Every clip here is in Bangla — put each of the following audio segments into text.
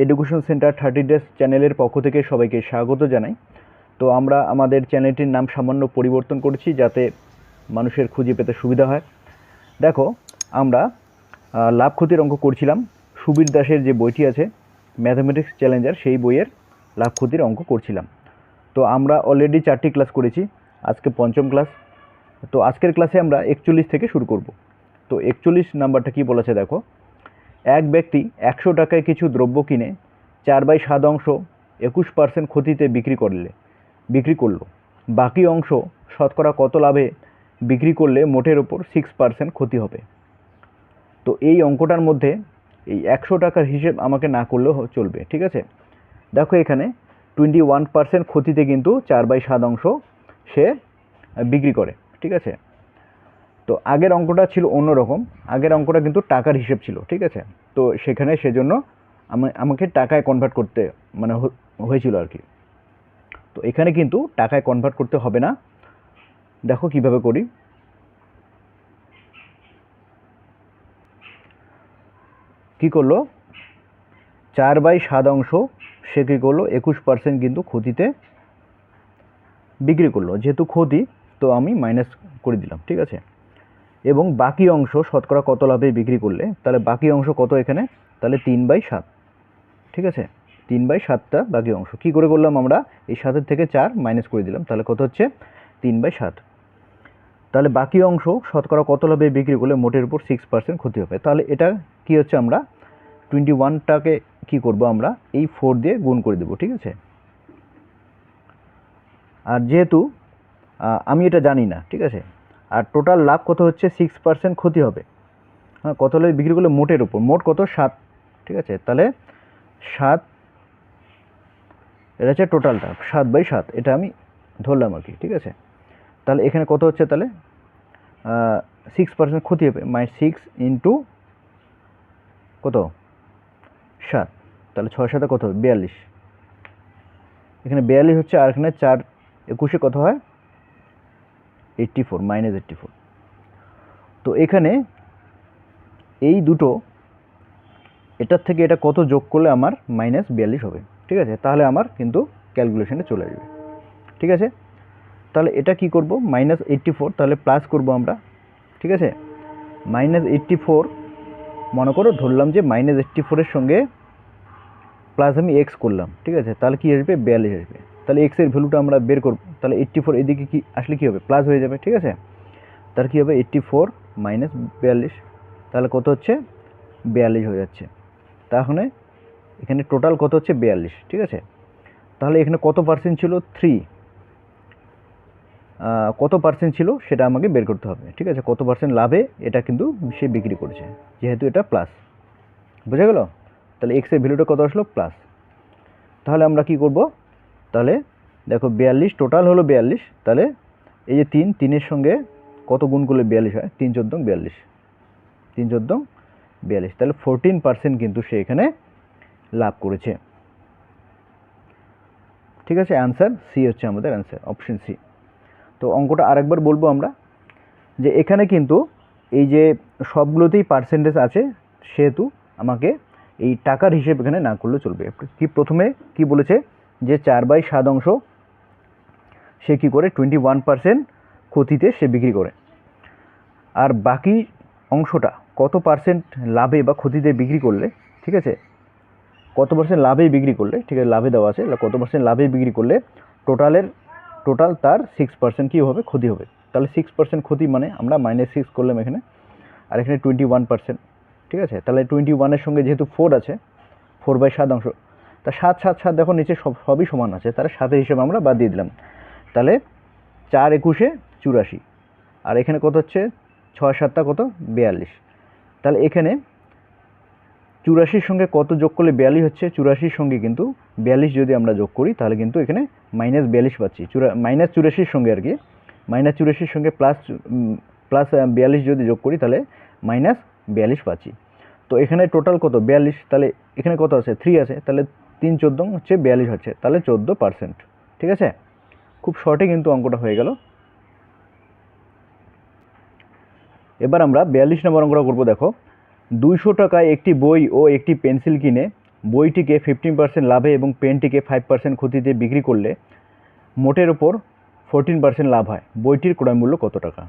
এডুকেশন সেন্টার 30 ডেজ চ্যানেলের পক্ষ থেকে সবাইকে স্বাগত জানাই। তো আমরা আমাদের চ্যানেলটির নাম সামান্য পরিবর্তন করেছি যাতে মানুষের খুঁজে পেতে সুবিধা হয়। দেখো, আমরা লাভ ক্ষতির অঙ্ক করছিলাম। সুবীর দাসের যে বইটি আছে ম্যাথামেটিক্স চ্যালেঞ্জার, সেই বইয়ের লাভ ক্ষতির অঙ্ক করছিলাম। তো আমরা অলরেডি 4টি ক্লাস করেছি, আজকে পঞ্চম ক্লাস। তো আজকের ক্লাসে আমরা 41 থেকে শুরু করব। তো 41 নাম্বারটা কি বলেছে দেখো, এক ব্যক্তি 100 টাকায় কিছু দ্রব্য কিনে 4/7 অংশ 21% ক্ষতিতে বিক্রি করলো। বাকি অংশ শতকরা কত লাভে বিক্রি করলে মোটের ওপর 6% ক্ষতি হবে। তো এই অঙ্কটার মধ্যে এই 100 টাকার হিসেব আমাকে না করলেও চলবে, ঠিক আছে। দেখো এখানে 21% ক্ষতিতে কিন্তু 4/7 অংশ সে বিক্রি করে, ঠিক আছে। তো আগের অঙ্কটা ছিল অন্যরকম, আগের অঙ্কটা কিন্তু টাকার হিসেব ছিল, ঠিক আছে। তো সেখানে সেজন্য আমাকে টাকায় কনভার্ট করতে হয়েছিল আর কি। তো এখানে কিন্তু টাকায় কনভার্ট করতে হবে না। দেখো কিভাবে করি। কি করলো, 4/7 অংশ সে কী করলো, 21% কিন্তু ক্ষতিতে বিক্রি করলো। যেহেতু ক্ষতি, তো আমি মাইনাস করে দিলাম, ঠিক আছে। এবং বাকি অংশ শতকরা কত লাভে বিক্রি করলে, তাহলে বাকি অংশ কত এখানে, তাহলে 3/7, ঠিক আছে। 3/7টা বাকি অংশ কী করে করলাম আমরা, এই 7-এর থেকে 4 মাইনাস করে দিলাম, তাহলে কত হচ্ছে 3/7। তাহলে বাকি অংশ শতকরা কত লাভে বিক্রি করলে মোটের উপর 6% ক্ষতি হবে। তাহলে এটা কি হচ্ছে, আমরা 21টাকে কি করব, আমরা এই 4 দিয়ে গুণ করে দেবো, ঠিক আছে। আর যেহেতু আমি এটা জানি না, ঠিক আছে। আর টোটাল লাভ কত হচ্ছে, 6% ক্ষতি হবে। হ্যাঁ, কত লাভে বিক্রি করলে মোটের উপর, মোট কত 7, ঠিক আছে। তাহলে 7, এটা হচ্ছে টোটালটা 7/7, এটা আমি ধরলাম আর কি, ঠিক আছে। তাহলে এখানে কত হচ্ছে, তাহলে 6% ক্ষতি হবে, 6 ইন্টু কত 7, তাহলে 6-7 কত হবে 42। এখানে 42 হচ্ছে, আর এখানে 4/21 কত হয় 84, -84। তো এখানে এই দুটো, এটার থেকে এটা কত যোগ করলে আমার -42 হবে, ঠিক আছে। তাহলে আমার কিন্তু ক্যালকুলেশনে চলে যাবে, ঠিক আছে। তাহলে এটা কি করব, -84, তাহলে প্লাস করব আমরা, ঠিক আছে। -84 মনে করো, ধরলাম যে -84-এর সঙ্গে প্লাস আমি এক্স করলাম, ঠিক আছে। তাহলে কি আসবে 42 আসবে। তাহলে এক্সের ভ্যালুটা আমরা বের করব। তাহলে 84 এদিকে কি আসলে কি হবে, প্লাস হয়ে যাবে, ঠিক আছে। তাহলে কী হবে 84 মাইনাস 42, তাহলে কত হচ্ছে 42 হয়ে যাচ্ছে। তাহলে এখানে টোটাল কত হচ্ছে 42, ঠিক আছে। তাহলে এখানে কত পার্সেন্ট ছিল 3, কত পার্সেন্ট ছিল সেটা আমাকে বের করতে হবে, ঠিক আছে। কত পার্সেন্ট লাভে এটা কিন্তু সে বিক্রি করেছে, যেহেতু এটা প্লাস, বোঝা গেল। তাহলে এক্সের ভ্যালুটা কত আসলো প্লাস। তাহলে আমরা কি করব, তাহলে দেখো 42 টোটাল হলো 42, তাহলে এই যে 3-3-এর সঙ্গে কত গুণ করলে 42 হয়, 3-14 42, 3-14 42, তাহলে 14% কিন্তু সে এখানে লাভ করেছে, ঠিক আছে। অ্যান্সার সি হচ্ছে আমাদের অ্যান্সার, অপশন সি। তো অঙ্কটা আরেকবার বলবো আমরা, যে এখানে কিন্তু এই যে সবগুলোতেই পার্সেন্টেজ আছে, সেহেতু আমাকে এই টাকার হিসেব এখানে না করলে চলবে। কি প্রথমে কি বলেছে, যে 4/7 অংশ সে কী করে 21% ক্ষতিতে সে বিক্রি করে, আর বাকি অংশটা কত পার্সেন্ট লাভে বা ক্ষতিতে বিক্রি করলে, ঠিক আছে, কত পার্সেন্ট লাভে বিক্রি করলে, ঠিক আছে, লাভে দেওয়া আছে, কত পার্সেন্ট লাভে বিক্রি করলে টোটাল তার 6% কী হবে, ক্ষতি হবে। তাহলে 6% ক্ষতি মানে আমরা -6 করলাম এখানে, আর এখানে 21%, ঠিক আছে। তাহলে 21-এর সঙ্গে যেহেতু 4 আছে, 4/7 অংশ, তা 7 দেখো নিচে সবই সমান আছে, তাহলে 7-এর হিসেবে আমরা বাদ দিয়ে দিলাম। তাহলে 4-21-এ 84, আর এখানে কত হচ্ছে 6-7 কত 42। তাহলে এখানে 84-র সঙ্গে কত যোগ করলে 42 হচ্ছে, 84-র সঙ্গে কিন্তু 42 যদি আমরা যোগ করি, তাহলে কিন্তু এখানে -42 পাচ্ছি। -84-র সঙ্গে আর কি, -84-র সঙ্গে প্লাস 42 যদি যোগ করি, তাহলে -42 পাচ্ছি। তো এখানে টোটাল কত 42, তাহলে এখানে কত আছে 3 আছে, তাহলে 3-14 হচ্ছে 42 হচ্ছে, তাহলে 14%, ঠিক আছে। খুব শর্টে কিন্তু অঙ্কটা হয়ে গেল। এবার আমরা 42 নম্বর অঙ্কটা করবো। দেখো, 200 টাকায় একটি বই ও একটি পেন্সিল কিনে বইটিকে 15% লাভে এবং পেনটিকে 5% ক্ষতিতে বিক্রি করলে মোটের ওপর 14% লাভ হয়, বইটির ক্রয় মূল্য কত টাকা?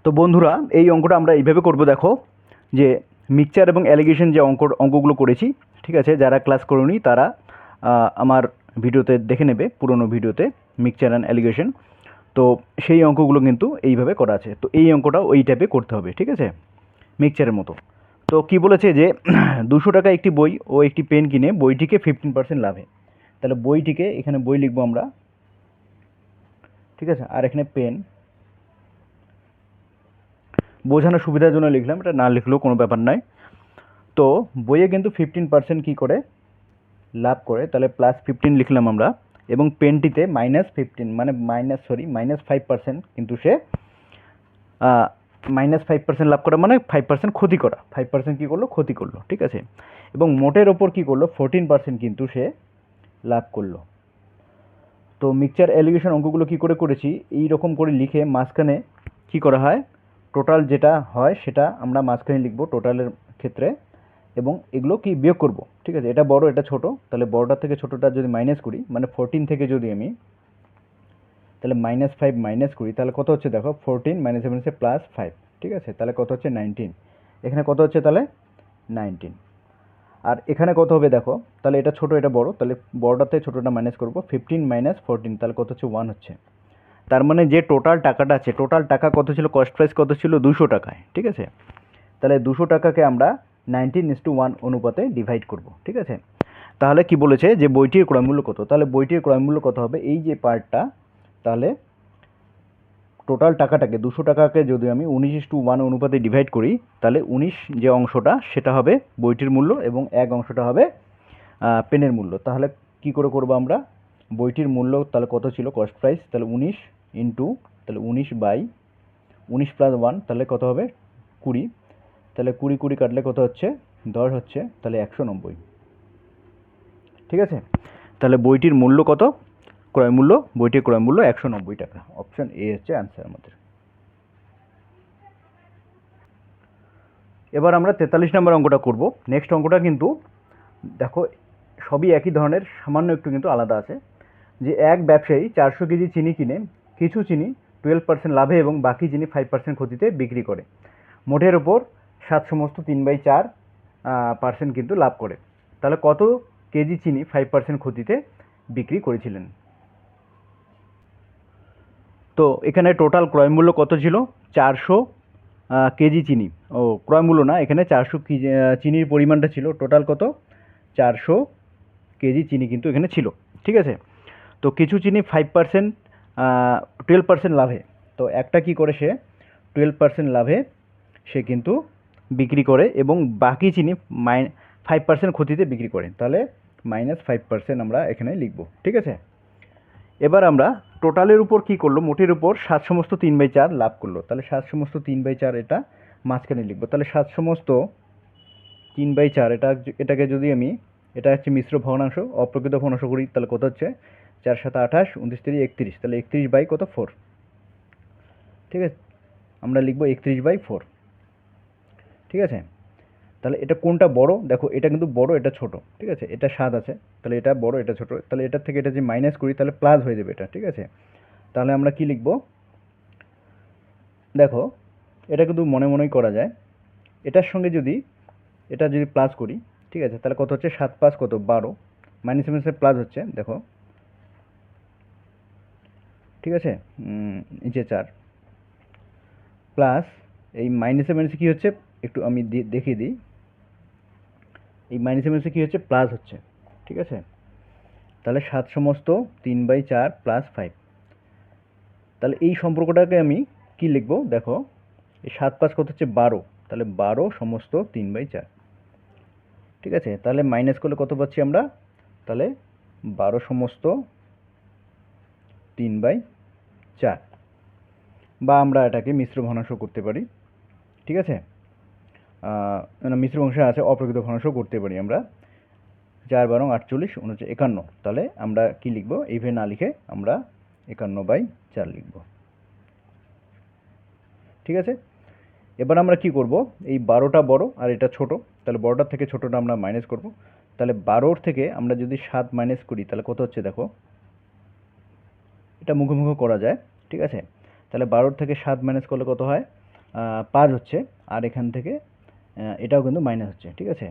তো বন্ধুরা, এই অঙ্কটা আমরা এইভাবে করব। দেখো যে মিক্সচার এবং অ্যালিগেশন যে অঙ্কগুলো করেছি, ঠিক আছে, যারা ক্লাস করোনি তারা আমার ভিডিওতে দেখে নেবে, পুরনো ভিডিওতে মিক্সচার অ্যান্ড অ্যালিগেশন। তো সেই অঙ্কগুলো কিন্তু এইভাবে করা আছে। তো এই অঙ্কটাও ওই টাইপে করতে হবে, ঠিক আছে, মিক্সচারের মতো। তো কি বলেছে যে 200 টাকা একটি বই ও একটি পেন কিনে বইটিকে 15% লাভে। তাহলে বইটিকে এখানে বই লিখবো আমরা, ঠিক আছে, আর এখানে পেন বোঝানোর সুবিধার জন্য লিখলাম, এটা না লিখলেও কোনো ব্যাপার নয়। তো বইয়ে কিন্তু 15% কী করে লাভ করে, তাহলে +15 লিখলাম আমরা, এবং পেনটিতে -15 মানে -5% কিন্তু সে -5% লাভ করা মানে 5% ক্ষতি করা, 5% কী করলো, ক্ষতি করলো, ঠিক আছে। এবং মোটের ওপর কী করলো, 14% কিন্তু সে লাভ করলো। তো মিক্সচার অ্যালিগেশন অঙ্কগুলো কী করে করেছি, এই রকম করে লিখে মাঝখানে কী করা হয়, টোটাল যেটা হয় সেটা আমরা মাঝখানে লিখবো টোটালের ক্ষেত্রে, এবং এগুলো কি বিয়োগ করব, ঠিক আছে। এটা বড়, এটা ছোট, তাহলে বড়টার থেকে ছোটটা যদি মাইনাস করি, মানে 14 থেকে যদি আমি তাহলে -5 মাইনাস করি, তাহলে কত হচ্ছে দেখো, 14 - 7 +5, ঠিক আছে, তাহলে কত হচ্ছে 19। এখানে কত হচ্ছে তাহলে 19। আর এখানে কত হবে দেখো, তাহলে এটা ছোট এটা বড়, তাহলে বড়টার থেকে ছোটটা মাইনাস করবো, 15 - 14, তাহলে কত হচ্ছে 1 হচ্ছে। তার মানে যে টোটাল টাকাটা আছে, টোটাল টাকা কত ছিল, কস্ট প্রাইস কত ছিল, 200 টাকায়, ঠিক আছে। তাহলে 200 টাকাকে আমরা 19:1 অনুপাতে ডিভাইড করব, ঠিক আছে। তাহলে কি বলেছে যে বইটির ক্রয়মূল্য কত, তাহলে বইটির ক্রয়মূল্য কত হবে, এই যে পার্টটা, তাহলে টোটাল টাকাটাকে 200 টাকাকে যদি আমি 19:1 অনুপাতে ডিভাইড করি, তাহলে 19 যে অংশটা সেটা হবে বইটির মূল্য, এবং 1 অংশটা হবে পেনের মূল্য। তাহলে কি করে করব আমরা, বইটির মূল্য তাহলে কত ছিল, কস্ট প্রাইস, তাহলে 19 ইন্টু, তাহলে 19 + 1 তাহলে কত হবে 20, তাহলে 20 কাটলে কত হচ্ছে 10 হচ্ছে, তাহলে 190, ঠিক আছে। তাহলে বইটির মূল্য কত, ক্রয় মূল্য, বইটির ক্রয় মূল্য 190 টাকা। অপশন এ হচ্ছে অ্যান্সার আমাদের। এবার আমরা 43 নম্বর অঙ্কটা করব। নেক্সট অঙ্কটা কিন্তু দেখো সবই একই ধরনের, সামান্য একটু কিন্তু আলাদা আছে। যে এক ব্যবসায়ী 400 কেজি চিনি কিনে কিছু চিনি 12% লাভে এবং বাকি চিনি 5% ক্ষতিতে বিক্রি করে, মোটের ওপর 7 সমস্ত 3/4% কিন্তু লাভ করে। তাহলে কত কেজি চিনি 5% ক্ষতিতে বিক্রি করেছিলেন? তো এখানে টোটাল ক্রয় মূল্য কত ছিল, 400 কেজি চিনি, ও ক্রয় মূল্য না, এখানে 400 কেজি চিনির পরিমাণটা ছিল টোটাল কত, 400 কেজি চিনি কিন্তু এখানে ছিল, ঠিক আছে। তো কিছু চিনি 5% 12% লাভে, তো একটা কি করে সে 12% লাভে সে কিন্তু বিক্রি করে, এবং বাকি চিনি 5% ক্ষতিতে বিক্রি করে, তাহলে -5% আমরা এখানে লিখব, ঠিক আছে। এবার আমরা টোটালের উপর কি করলো, মোটের উপর 7 সমস্ত 3/4 লাভ করলো, তাহলে 7 সমস্ত 3/4 এটা মাঝখানে লিখবো। তাহলে 7 সমস্ত 3/4 এটাকে যদি আমি, এটা হচ্ছে মিশ্র ভগ্নাংশ, অপ্রকৃত ভগ্নাংশ করি, তাহলে কত হচ্ছে 4 × 7 = 28, 29 × 31, তাহলে 31 কত 4, ঠিক আছে, আমরা লিখবো 31/4, ঠিক আছে। তাহলে এটা কোনটা বড়, দেখো এটা কিন্তু বড়, এটা ছোট, ঠিক আছে, এটা 7 আছে, তাহলে এটা বড় এটা ছোট, তাহলে এটার থেকে এটা যে মাইনাস করি তাহলে প্লাস হয়ে যাবে এটা, ঠিক আছে। তাহলে আমরা কি লিখব, দেখো এটা কিন্তু মনে মনেই করা যায়, এটার সঙ্গে যদি এটা যদি প্লাস করি, ঠিক আছে, তাহলে কত হচ্ছে 7 × 5 কত 12, মাইনাস মাইনাসে প্লাস হচ্ছে দেখো, ঠিক আছে, নিচে 4 প্লাস, এই মাইনাসে মাইনাসে কী হচ্ছে একটু আমি দেখিয়ে দিই, এই মাইনাসে মাইনাসে কী হচ্ছে প্লাস হচ্ছে, ঠিক আছে। তাহলে 7 সমস্ত 3/4 + 5, তাহলে এই সম্পর্কটাকে আমি কি লিখবো, দেখো এই 7 × 5 কত হচ্ছে 12, তাহলে 12 সমস্ত 3/4, ঠিক আছে। তাহলে মাইনাস করলে কত পাচ্ছি আমরা, তাহলে 12 সমস্ত 3/4, বা আমরা এটাকে মিশ্র ভগ্নাংশ করতে পারি, ঠিক আছে, মিশ্র ভগ্নাংশ আছে, অপ্রকৃত ভগ্নাংশ করতে পারি আমরা, 4 × 12 = 48, 51, তাহলে আমরা কি লিখবো, এইভাবে না লিখে আমরা 51/4 লিখব, ঠিক আছে। এবার আমরা কি করব, এই 12টা বড় আর এটা ছোট, তাহলে বড়টার থেকে ছোটোটা আমরা মাইনাস করব। তাহলে 12 থেকে আমরা যদি 7 মাইনাস করি তাহলে কত হচ্ছে দেখো, এটা মুখে মুখে করা যায়, ঠিক আছে। তাহলে 12 থেকে 7 মাইনাস করলে কত হয়, 5 হচ্ছে, আর এখান থেকে এটাও কিন্তু মাইনাস হচ্ছে, ঠিক আছে।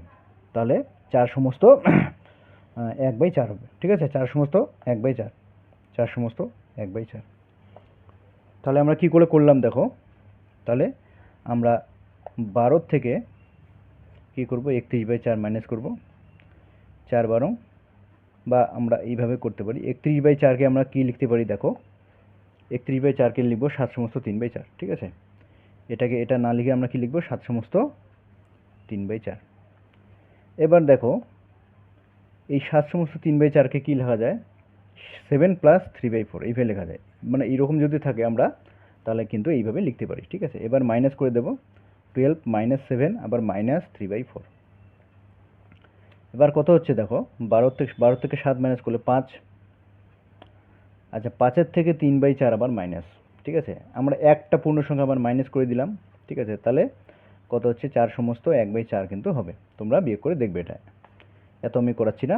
তাহলে 4 সমস্ত 1/4 হবে, ঠিক আছে। 4 সমস্ত 1/4, 4 সমস্ত 1/4। তাহলে আমরা কি করে করলাম দেখো, তাহলে আমরা 12 থেকে কি করব, 31/4 মাইনাস করব, 4/12, বা আমরা এইভাবে করতে পারি। 31/4কে আমরা কি লিখতে পারি দেখো, 31/4কে লিখবো 7 সমস্ত 3/4, ঠিক আছে। এটাকে এটা না লিখে আমরা কি লিখবো, 7 সমস্ত 3/4। এবার দেখো এই 7 সমস্ত 3/4কে কি লেখা যায়, 7 প্লাস 3/4 এইভাবে লেখা যায়। মানে এইরকম যদি থাকে আমরা তাহলে কিন্তু এইভাবে লিখতে পারি, ঠিক আছে। এবার মাইনাস করে দেবো, 12 মাইনাস 7 আবার মাইনাস 3/4। এবার কত হচ্ছে দেখো, 12 থেকে 7 মাইনাস করলে 5। আচ্ছা, 5-এর থেকে 3/4 আবার মাইনাস, ঠিক আছে। আমরা একটা পূর্ণ সংখ্যা আবার মাইনাস করে দিলাম, ঠিক আছে। তাহলে কত হচ্ছে, 4 সমস্ত 1/4 কিন্তু হবে। তোমরা বিয়োগ করে দেখবে, এটা এত আমি করাচ্ছি না,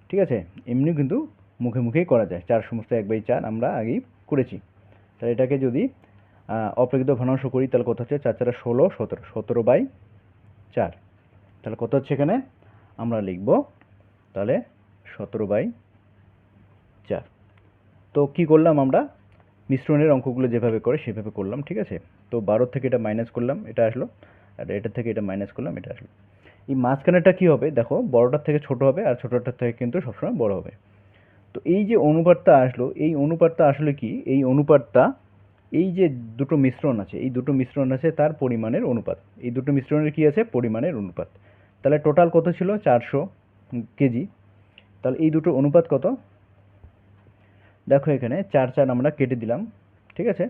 ঠিক আছে। এমনিও কিন্তু মুখে মুখেই করা যায়, 4 সমস্ত 1/4 আমরা আগেই করেছি। তাহলে এটাকে যদি অপ্রকৃত ভগ্নাংশ করি তাহলে কত হচ্ছে, 4 4 16, 17, 17/4। তাহলে কত হচ্ছে এখানে, আমরা লিখব তাহলে 17/4। তো কি করলাম আমরা, মিশ্রণের অঙ্কগুলো যেভাবে করে সেভাবে করলাম, ঠিক আছে। তো 12 থেকে এটা মাইনাস করলাম, এটা আসলো, আর এটা থেকে এটা মাইনাস করলাম, এটা আসলো। এই মাঝখানেটা কি হবে দেখো, বড়টার থেকে ছোট হবে আর ছোটটার থেকে কিন্তু সবসময় বড় হবে। তো এই যে অনুপাতটা আসলো, এই অনুপাতটা আসলে কি, এই অনুপাতটা এই যে দুটো মিশ্রণ আছে, এই দুটো মিশ্রণ আছে তার পরিমাণের অনুপাত। এই দুটো মিশ্রণের কি আছে, পরিমাণের অনুপাত। তাহলে টোটাল কত ছিল, 400 কেজি। তাহলে এই দুটো অনুপাত কত, দেখো এখানে 4 4 আমরা কেটে দিলাম, ঠিক আছে।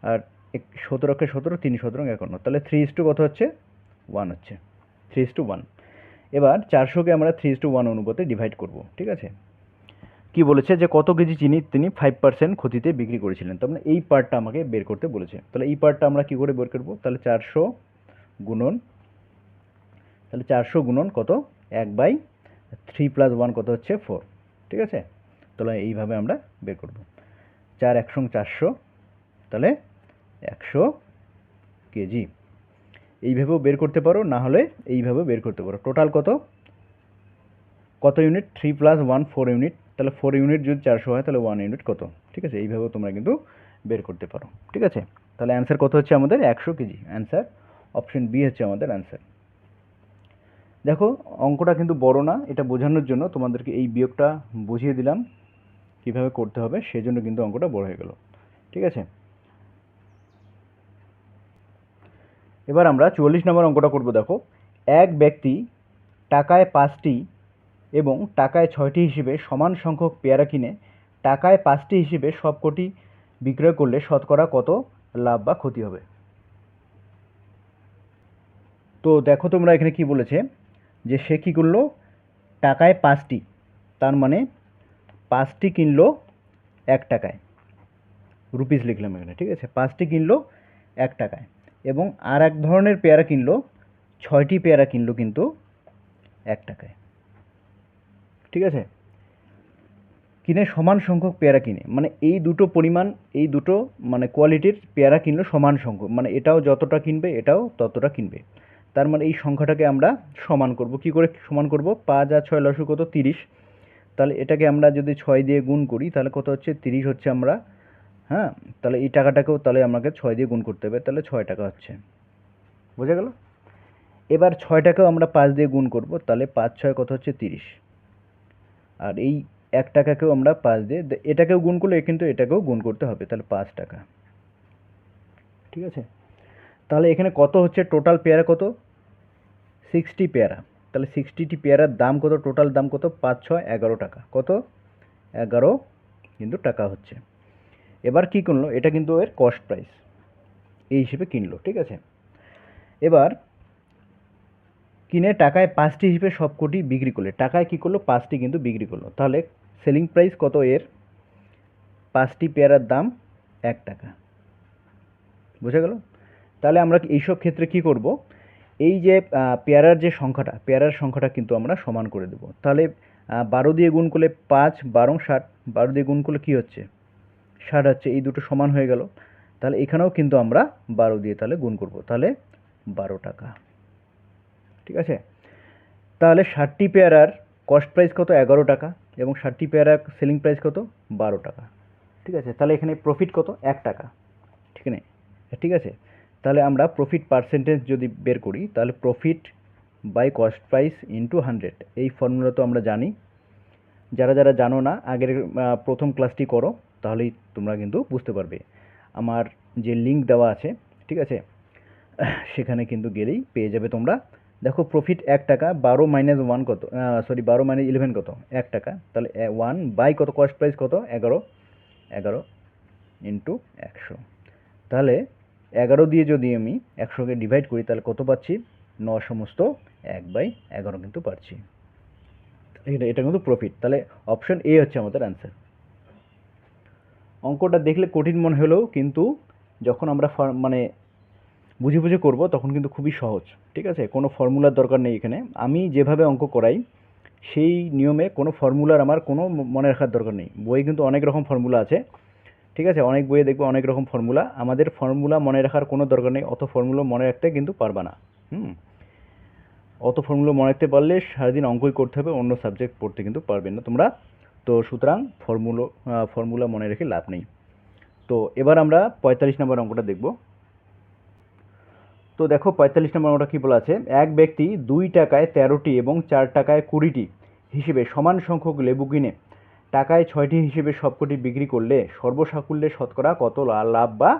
আর 17কে 17, 3 17 51, তাহলে 3:, কত হচ্ছে, 1 হচ্ছে, 3:1। এবার 400কে আমরা 3:1 অনুপাতে ডিভাইড করব, ঠিক আছে। কি বলেছে যে কত কেজি চিনি তিনি 5% ক্ষতিতে বিক্রি করেছিলেন, তার মানে এই পার্টটা আমাকে বের করতে বলেছে। তাহলে এই পার্টটা আমরা কি করে বের করব, তাহলে 400 গুণন, তাহলে 400 গুণন কত, 1/3 প্লাস 1 কত হচ্ছে, 4, ঠিক আছে। তাহলে এইভাবে আমরা বের করব, 4 1 400, তাহলে 100 কেজি। এইভাবেও বের করতে পারো, না হলে এইভাবেও বের করতে পারো। টোটাল কত, কত ইউনিট, 3 প্লাস 1 4 ইউনিট। তাহলে 4 ইউনিট যদি 400 হয় তাহলে 1 ইউনিট কত, ঠিক আছে। এইভাবেও তোমরা কিন্তু বের করতে পারো, ঠিক আছে। তাহলে অ্যান্সার কত হচ্ছে আমাদের, 100 কেজি। অ্যান্সার অপশন বি হচ্ছে আমাদের অ্যান্সার। দেখো অঙ্কটা কিন্তু বড় না, এটা বোঝানোর জন্য তোমাদেরকে এই বিয়োগটা বুঝিয়ে দিলাম কিভাবে করতে হবে, সেজন্য কিন্তু অঙ্কটা বড় হয়ে গেল, ঠিক আছে। এবার আমরা 44 নম্বর অঙ্কটা করব। দেখো, এক ব্যক্তি টাকায় 5টি এবং টাকায় 6টি হিসেবে সমান সংখ্যক পেয়ারা কিনে টাকায় 5টি হিসেবে সবকটি বিক্রয় করলে শতকরা কত লাভ বা ক্ষতি হবে। তো দেখো তোমরা এখানে কি বলেছে, যে সে কি করলো, টাকায় 5টি, তার মানে 5টি কিনলো 1 টাকায়, রুপিস লিখলাম এখানে, ঠিক আছে। 5টি কিনলো 1 টাকায়, এবং আর এক ধরনের পেয়ারা কিনলো, 6টি পেয়ারা কিনলো কিন্তু 1 টাকায়, ঠিক আছে। কিনে সমান সংখ্যক পেয়ারা কিনে, মানে এই দুটো পরিমাণ, এই দুটো মানে কোয়ালিটির পেয়ারা কিনলো সমান সংখ্যক, মানে এটাও যতটা কিনবে এটাও ততটা কিনবে। তার মানে এই সংখ্যাটাকে আমরা সমান করব। কি করে সমান করব, 5 আর 6 লসগু কত, 30। তাহলে এটাকে আমরা যদি 6 দিয়ে গুণ করি তাহলে কত হচ্ছে, 30 হচ্ছে আমরা, হ্যাঁ। তাহলে এই টাকাটাকেও তাহলে আমাকে 6 দিয়ে গুণ করতে হবে, তাহলে 6 টাকা হচ্ছে, বোঝা গেল। এবার 6টাকেও আমরা 5 দিয়ে গুণ করব, তাহলে 5 6 কত হচ্ছে, 30। আর এই 1 টাকাকেও আমরা 5 দিয়ে, এটাকেও গুণ করলে কিন্তু এটাকেও গুণ করতে হবে, তাহলে 5 টাকা, ঠিক আছে। তাহলে এখানে কত হচ্ছে, টোটাল পেয়ারা কত, 60 পেয়ারা। তাহলে 60টি পেয়ারার দাম কত, টোটাল দাম কত, 5 6 11 টাকা, কত, 11 কিন্তু টাকা হচ্ছে। এবার কি করলো, এটা কিন্তু এর কস্ট প্রাইস, এই হিসেবে কিনলো, ঠিক আছে। এবার কিনে টাকায় 5টি হিসেবে সবকটি বিক্রি করলে, টাকায় কি করলো, 5টি কিন্তু বিক্রি করলো, তাহলে সেলিং প্রাইস কত এর, 5টি পেয়ারার দাম 1 টাকা, বোঝা গেল। তাহলে আমরা এইসব ক্ষেত্রে কি করব, এই যে পেয়ারার যে সংখ্যাটা, পেয়ারার সংখ্যাটা কিন্তু আমরা সমান করে দেবো। তাহলে 12 দিয়ে গুণ করলে 5, 12 60, 12 দিয়ে গুণ করলে কী হচ্ছে 60 হচ্ছে, এই দুটো সমান হয়ে গেল। তাহলে এখানেও কিন্তু আমরা 12 দিয়ে তাহলে গুণ করব, তাহলে 12 টাকা। ঠিক আছে, তাহলে 60টি পেয়ারার কস্ট প্রাইস কত 11 টাকা এবং 60টি পেয়ারার সেলিং প্রাইস কত 12 টাকা। ঠিক আছে, তাহলে এখানে প্রফিট কত 1 টাকা। ঠিক আছে, ঠিক আছে, তাহলে আমরা প্রফিট পার্সেন্টেজ যদি বের করি তাহলে profit by cost price into 100, এই ফর্মুলা তো আমরা জানি। যারা যারা জানো না আগের প্রথম ক্লাসটি করো, তাহলেই তোমরা কিন্তু বুঝতে পারবে। আমার যে লিঙ্ক দেওয়া আছে, ঠিক আছে, সেখানে কিন্তু গেলেই পেয়ে যাবে তোমরা। দেখো প্রফিট 1 টাকা, 12 মাইনাস 1 কত, সরি 12 মাইনাস 11 কত 1 টাকা, তাহলে 1 বাই কত কস্ট প্রাইস কত 11 ইন্টু 100। তাহলে 11 দিয়ে যদি আমি 100কে ডিভাইড করি তাহলে কত পাচ্ছি 9 সমস্ত 1/11 কিন্তু পাচ্ছি। এটা কিন্তু প্রফিট। তাহলে অপশন এ হচ্ছে আমাদের অ্যান্সার। অঙ্কটা দেখলে কঠিন মনে হলেও কিন্তু যখন আমরা মানে বুঝে বুঝে করব তখন কিন্তু খুবই সহজ। ঠিক আছে, কোনো ফর্মুলার দরকার নেই এখানে। আমি যেভাবে অঙ্ক করাই সেই নিয়মে কোনো ফর্মুলার আমার কোনো মনে রাখার দরকার নেই। বইয়ে কিন্তু অনেক রকম ফর্মুলা আছে, ঠিক আছে, অনেক বইয়ে দেখবো অনেক রকম ফর্মুলা। আমাদের ফর্মুলা মনে রাখার কোনো দরকার নেই, অত ফর্মুলা মনে রাখতে কিন্তু পারবা না। অত ফর্মুলা মনে রাখতে পারলে সারাদিন অঙ্কই করতে হবে, অন্য সাবজেক্ট পড়তে কিন্তু পারবে না তোমরা। তো সুতরাং ফর্মুলা মনে রেখে লাভ নেই। তো এবার আমরা 45 নম্বর অঙ্কটা দেখব। তো দেখো 45 নম্বর অঙ্কটা কী বলা আছে, এক ব্যক্তি 2 টাকায় 13টি এবং 4 টাকায় 20টি হিসেবে সমান সংখ্যক লেবু কিনে টাকায় 6টি হিসেবে সবকটি বিক্রি করলে সর্বসাকুল্যে শতকরা কত লাভ বা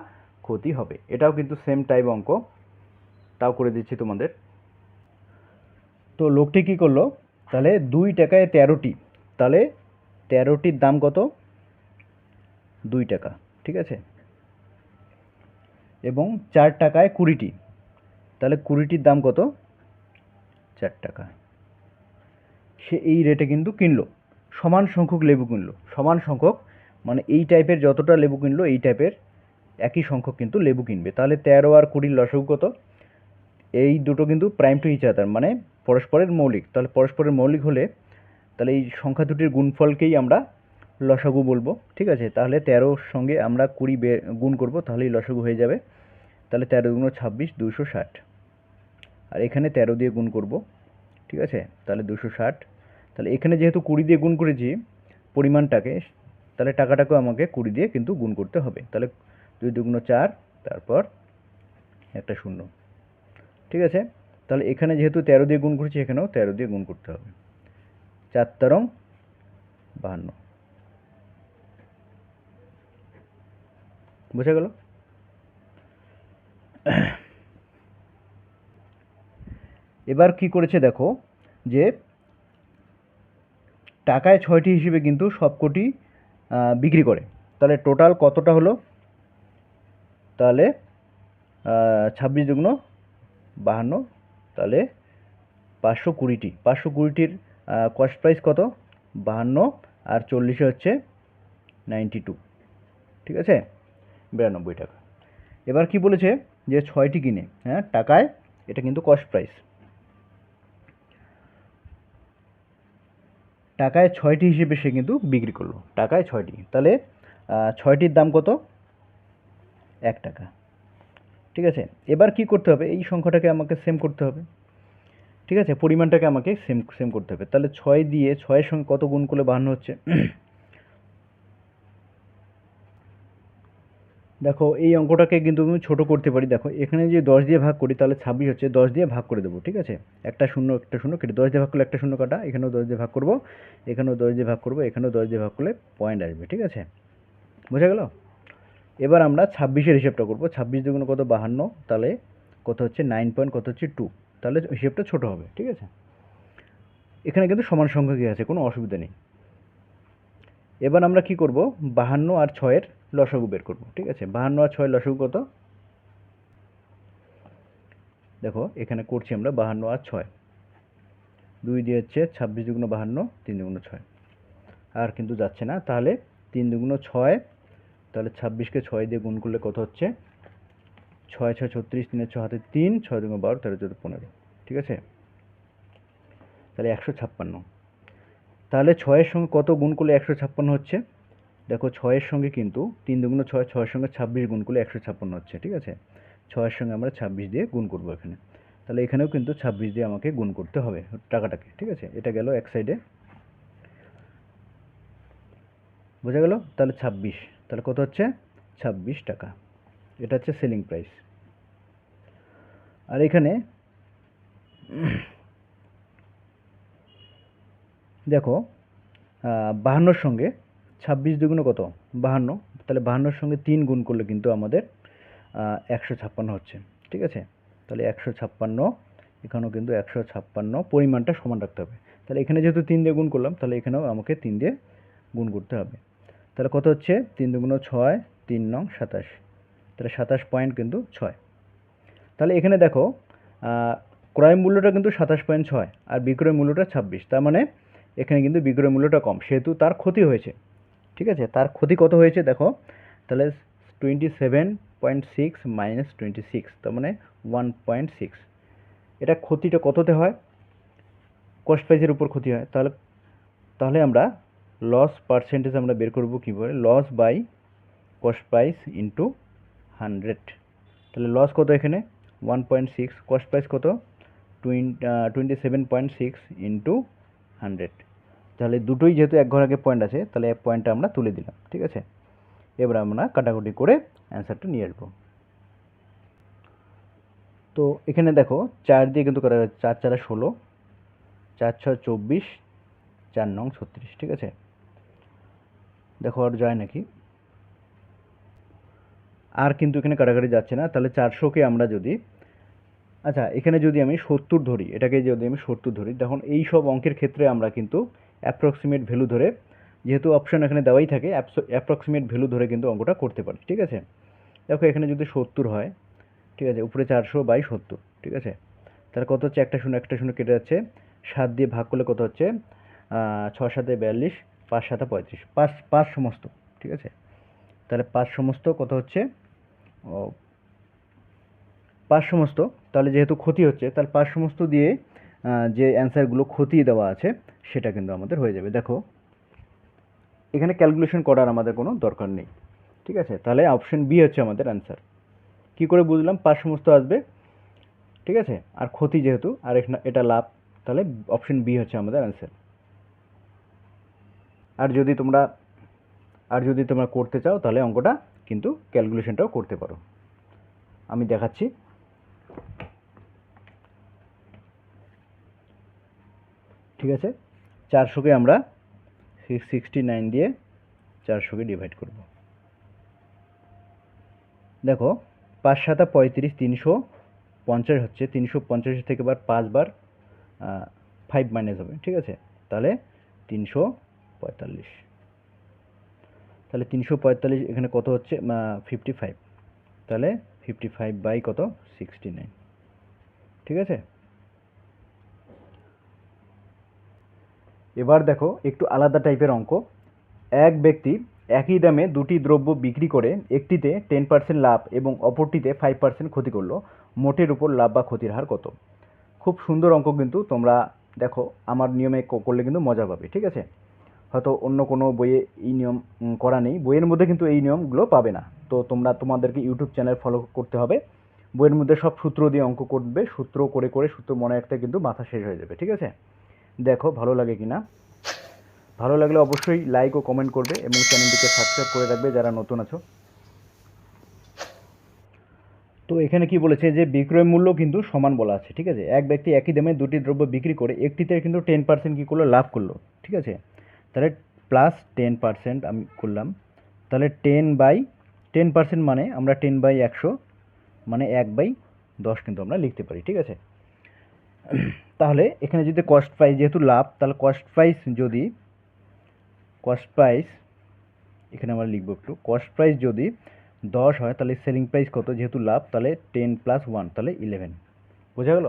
ক্ষতি হবে। এটাও কিন্তু সেম টাইপ অঙ্ক, তাও করে দিচ্ছি তোমাদের। তো লোকটি কী করলো, তাহলে 2 টাকায় 13টি, তাহলে 13টির দাম কত 2 টাকা। ঠিক আছে, এবং 4 টাকায় 20টি, তাহলে 20টির দাম কত 4 টাকা। সে এই রেটে কিন্তু কিনলো, সমান সংখ্যক লেবু কিনলো, সমান সংখ্যক মানে এই টাইপের যতটা লেবু কিনলো এই টাইপের একই সংখ্যক কিন্তু লেবু কিনবে। তাহলে 13 আর 20 লসাগু কত, এই দুটো কিন্তু প্রাইম টু ইচ আদার মানে পরস্পরের মৌলিক। তাহলে পরস্পরের মৌলিক হলে তাহলে এই সংখ্যা দুটির গুণফলকেই আমরা লসাগু বলবো। ঠিক আছে, তাহলে 13 সঙ্গে আমরা 20 গুণ করব, তাহলেই লসাগু হয়ে যাবে। তাহলে 13 গুণ 26, 260, আর এখানে 13 দিয়ে গুণ করব। ঠিক আছে, তাহলে 260। তাহলে এখানে যেহেতু 20 দিয়ে গুণ করেছি পরিমাণটাকে, তাহলে টাকাটাকেও আমাকে 20 দিয়ে কিন্তু গুণ করতে হবে। তাহলে 2 দুগুণ 4, তারপর একটা শূন্য। ঠিক আছে, তাহলে এখানে যেহেতু 13 দিয়ে গুণ করেছি এখানেও 13 দিয়ে গুণ করতে হবে। 4 তেরং 52। বোঝা গেল? এবার কি করেছে দেখো, যে টাকায় 6টি হিসেবে কিন্তু সবকটি বিক্রি করে, তাহলে টোটাল কতটা হলো, তাহলে 26 দুগুণ 52, তাহলে 520টি, 520টির কস্ট প্রাইস কত 52, আর 40 হচ্ছে 92। ঠিক আছে, 92 টাকা। এবার কি বলেছে যে 6টি কিনে, হ্যাঁ টাকায়, এটা কিন্তু কস্ট প্রাইস, টাকায় 6টি হিসেবে সে কিন্তু বিক্রি করলো, টাকায় 6টি, তাহলে 6টির দাম কত 1 টাকা। ঠিক আছে, এবার কি করতে হবে, এই সংখ্যাটাকে আমাকে সেম করতে হবে। ঠিক আছে, পরিমাণটাকে আমাকে সেম করতে হবে। তাহলে 6 দিয়ে 6-এর সঙ্গে কত গুণ করলে 52 হচ্ছে, দেখো এই অঙ্কটাকে কিন্তু আমি ছোটো করতে পারি। দেখো এখানে যদি 10 দিয়ে ভাগ করি তাহলে 26 হচ্ছে, 10 দিয়ে ভাগ করে দেবো। ঠিক আছে, একটা শূন্য কেটে 10 দিয়ে ভাগ করলে একটা শূন্য কাটা, এখানেও 10 দিয়ে ভাগ করবো, এখানেও 10 দিয়ে ভাগ করবো, এখানেও 10 দিয়ে ভাগ করলে পয়েন্ট আসবে। ঠিক আছে, বোঝা গেল? এবার আমরা 26-এর হিসেবটা করবো। 26 দুগুণ কত 52, তাহলে কত হচ্ছে 9 পয়েন্ট কত হচ্ছে 2, তাহলে হিসেবটা ছোটো হবে। ঠিক আছে, এখানে কিন্তু সমান সংখ্যকই আছে, কোনো অসুবিধা নেই। এবার আমরা কি করব, 52 আর 6-এর লসাগু বের করব। ঠিক আছে, 52 আর 6-এর লসাগু কত, দেখো এখানে করছি আমরা 52 আর 6, 2 দিয়ে হচ্ছে 26 দুগুণ 52, 3 দুগুণ 6, আর কিন্তু যাচ্ছে না। তাহলে 3 দুগুণ 6, তাহলে 26কে 6 দিয়ে গুণ করলে কত হচ্ছে ছয় ছয় 36, 3 6 হাতে 3, 6 2 12, 13 14 15, ঠিক আছে? তাহলে 156। তাহলে 6-এর সঙ্গে কত গুণ করলে 156 হচ্ছে? দেখো 6-এর সঙ্গে কিন্তু 3 দুগুণ 6, 6-এর সঙ্গে 26 গুণ করলে 156 হচ্ছে, ঠিক আছে? 6-এর সঙ্গে আমরা 26 দিয়ে গুণ করব এখানে। তাহলে এখানেও কিন্তু 26 দিয়ে আমাকে গুণ করতে হবে টাকাটাকে, ঠিক আছে? এটা গেল এক সাইডে, বোঝা গেল? তাহলে 26, তাহলে কত হচ্ছে? 26 টাকা। এটা হচ্ছে সেলিং প্রাইস। আর এখানে দেখো 52-র সঙ্গে 26 দুগুণ কত? 52, তাহলে 52-র সঙ্গে 3 গুণ করলে কিন্তু আমাদের 156 হচ্ছে, ঠিক আছে? তাহলে 156, এখানেও কিন্তু 156 পরিমাণটা সমান রাখতে হবে। তাহলে এখানে যেহেতু 3 দিয়ে গুণ করলাম, তাহলে এখানেও আমাকে 3 দিয়ে গুণ করতে হবে। তাহলে কত হচ্ছে? 3 দুগুণ 6, 3 নং 27, তাহলে 27 কিন্তু 6। তাহলে এখানে দেখো ক্রয় মূল্যটা কিন্তু 27.6 আর বিক্রয় মূল্যটা 26, তার মানে এখানে কিন্তু বিক্রয় মূল্যটা কম, সেহেতু তার ক্ষতি হয়েছে, ঠিক আছে? তার ক্ষতি কত হয়েছে দেখো, তাহলে 27.6 মাইনাস 26, তার মানে 1.6। এটা ক্ষতিটা কততে হয়? কস্ট প্রাইসের উপর ক্ষতি হয়। তাহলে আমরা লস পার্সেন্টেজ আমরা বের করব কীভাবে? Loss by cost price into 100। তাহলে লস কত এখানে? 1.6, কস্ট প্রাইস কত? 27.6 ইন্টু 100। তাহলে দুটোই যেহেতু এক ঘর আগে পয়েন্ট আছে, তাহলে এক পয়েন্টটা আমরা তুলে দিলাম, ঠিক আছে? এবার আমরা কাটাকুটি করে অ্যান্সারটা নিয়ে আসবো। তো এখানে দেখো 4 দিয়ে কিন্তু করা যাচ্ছে, 4 4 16, 4 6 24, 4 নং 36, ঠিক আছে? দেখো আর যায় নাকি? আর কিন্তু এখানে কাটাকাটি যাচ্ছে না। তাহলে 400-কে আমরা যদি, আচ্ছা এখানে যদি আমি 70 ধরি, এটাকে যদি আমি 70 ধরি, তখন এই সব অঙ্কের ক্ষেত্রে আমরা কিন্তু অ্যাপ্রক্সিমেট ভ্যালু ধরে, যেহেতু অপশন এখানে দেওয়াই থাকে, অ্যাপ্রক্সিমেট ভ্যালু ধরে কিন্তু অঙ্কটা করতে পারি, ঠিক আছে? দেখো এখানে যদি 70 হয়, ঠিক আছে, উপরে 400/70, ঠিক আছে? তাহলে কত হচ্ছে? একটা শূন্য কেটে যাচ্ছে, 7 দিয়ে ভাগ করলে কত হচ্ছে? 6 7 42, 5 7 35, 5 সমস্ত, ঠিক আছে? তাহলে 5 সমস্ত কত হচ্ছে? 5 সমস্ত। তাহলে যেহেতু ক্ষতি হচ্ছে, তাহলে 5 সমস্ত দিয়ে যে অ্যান্সারগুলো ক্ষতি দেওয়া আছে সেটা কিন্তু আমাদের হয়ে যাবে। দেখো এখানে ক্যালকুলেশন করার আমাদের কোনো দরকার নেই, ঠিক আছে? তাহলে অপশন বি হচ্ছে আমাদের অ্যান্সার। কী করে বুঝলাম? 5 সমস্ত আসবে, ঠিক আছে? আর ক্ষতি যেহেতু, আর এটা লাভ, তাহলে অপশন বি হচ্ছে আমাদের অ্যান্সার। আর যদি তোমরা করতে চাও তাহলে অঙ্কটা কিন্তু ক্যালকুলেশনটাও করতে পারো, আমি দেখাচ্ছি। ঠিক আছে, 400-কে আমরা 669 দিয়ে 400-কে ডিভাইড করব। দেখো 5 7 35, 350 হচ্ছে, 350 থেকে বার 5 বার 5 মাইনাস হবে, ঠিক আছে? তাহলে 345। তাহলে 345 এখানে কত হচ্ছে? 55। তাহলে 55 বাই কত? 69, ঠিক আছে? এবার দেখো একটু আলাদা টাইপের অঙ্ক। এক ব্যক্তি একই দামে দুটি দ্রব্য বিক্রি করে একটিতে 10% লাভ এবং অপরটিতে 5% ক্ষতি করলো, মোটের উপর লাভ বা ক্ষতির হার কত? খুব সুন্দর অঙ্ক, কিন্তু তোমরা দেখো আমার নিয়মে করলে কিন্তু মজা পাবে, ঠিক আছে? হয়তো অন্য কোনো বইয়ে এই নিয়ম করা নেই, বইয়ের মধ্যে কিন্তু এই নিয়মগুলো পাবে না। তো তোমাদেরকে ইউটিউব চ্যানেল ফলো করতে হবে, বইয়ের মধ্যে সব সূত্র দিয়ে অঙ্ক করবে, সূত্র করে সূত্র মনে রাখতে কিন্তু মাথা শেষ হয়ে যাবে, ঠিক আছে? দেখো ভালো লাগে কিনা। ভালো লাগলে অবশ্যই লাইক ও কমেন্ট করবে এবং চ্যানেলটিকে সাবস্ক্রাইব করে রাখবে যারা নতুন আছো। তো এখানে কি বলেছে যে বিক্রয় মূল্য কিন্তু সমান বলা আছে, ঠিক আছে? এক ব্যক্তি একই দামে দুটি দ্রব্য বিক্রি করে একটিতে কিন্তু 10% কী করলো? লাভ করলো, ঠিক আছে? তাহলে প্লাস 10% আমি করলাম, তাহলে 10% মানে আমরা 10/100 মানে 1/10 কিন্তু আমরা লিখতে পারি, ঠিক আছে? তাহলে এখানে যদি কস্ট প্রাইস যেহেতু লাভ, তাহলে কস্ট প্রাইস এখানে আমরা লিখবো একটু, কস্ট প্রাইস যদি 10 হয় তাহলে সেলিং প্রাইস কত? যেহেতু লাভ, তাহলে 10 + 1 তাহলে 11, বোঝা গেল?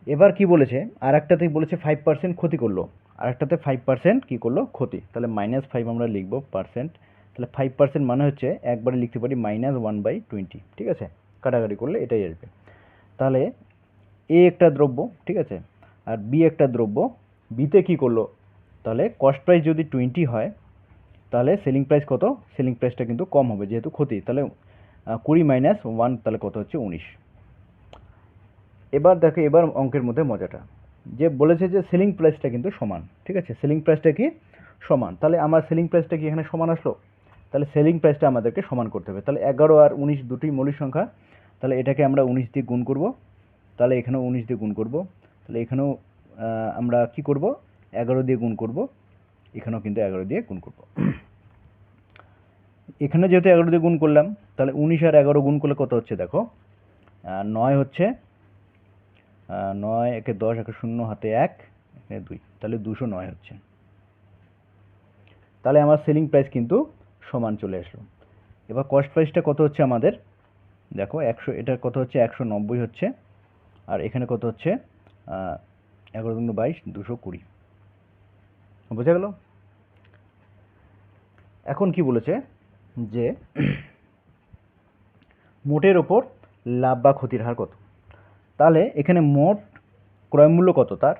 এবার কি বলেছে? আর একটাতে বলেছে 5% ক্ষতি করলো, আর একটাতে 5% কী করলো? ক্ষতি, তাহলে -5 আমরা লিখবো পার্সেন্ট, তাহলে 5% মানে হচ্ছে একবারে লিখতে পারি -1/20, ঠিক আছে, কাটাকাটি করলে এটাই আসবে। তাহলে এ একটা দ্রব্য, ঠিক আছে, আর বি একটা দ্রব্য, বিতে কী করলো, তাহলে কস্ট প্রাইস যদি 20 হয় তাহলে সেলিং প্রাইস কত, সেলিং প্রাইসটা কিন্তু কম হবে যেহেতু ক্ষতি, তাহলে 20 - 1 তাহলে কত হচ্ছে 19। এবার দেখো এবার অঙ্কের মধ্যে মজাটা, যে বলেছে যে সেলিং প্রাইসটা কিন্তু সমান, ঠিক আছে, সেলিং প্রাইসটা কি সমান, তাহলে আমার সেলিং প্রাইসটা কি এখানে সমান আসলো, তাহলে সেলিং প্রাইসটা আমাদেরকে সমান করতে হবে। তাহলে 11 আর 19 দুটোই মৌলিক সংখ্যা, তাহলে এটাকে আমরা 19 দিয়ে গুণ করব, তাহলে এখানেও 19 দিয়ে গুণ করব, তাহলে এখানেও আমরা কি করব, 11 দিয়ে গুণ করব, এখানেও কিন্তু 11 দিয়ে গুণ করব। এখানে যেহেতু 11 দিয়ে গুণ করলাম, তাহলে 19 আর 11 গুণ করলে কত হচ্ছে দেখো, 9 হচ্ছে, 9 একে 10, একে 0, হাতে 1, এখানে 2, তাহলে 209 হচ্ছে। তাহলে আমার সেলিং প্রাইস কিন্তু সমান চলে আসলো। এবার কস্ট প্রাইসটা কত হচ্ছে আমাদের, দেখো 100, এটা কত হচ্ছে 190 হচ্ছে, আর এখানে কত হচ্ছে 11 × 22, 220, বোঝা গেল। এখন কি বলেছে যে মোটের ওপর লাভ বা ক্ষতির হার কত, তাহলে এখানে মোট ক্রয় মূল্য কত, তার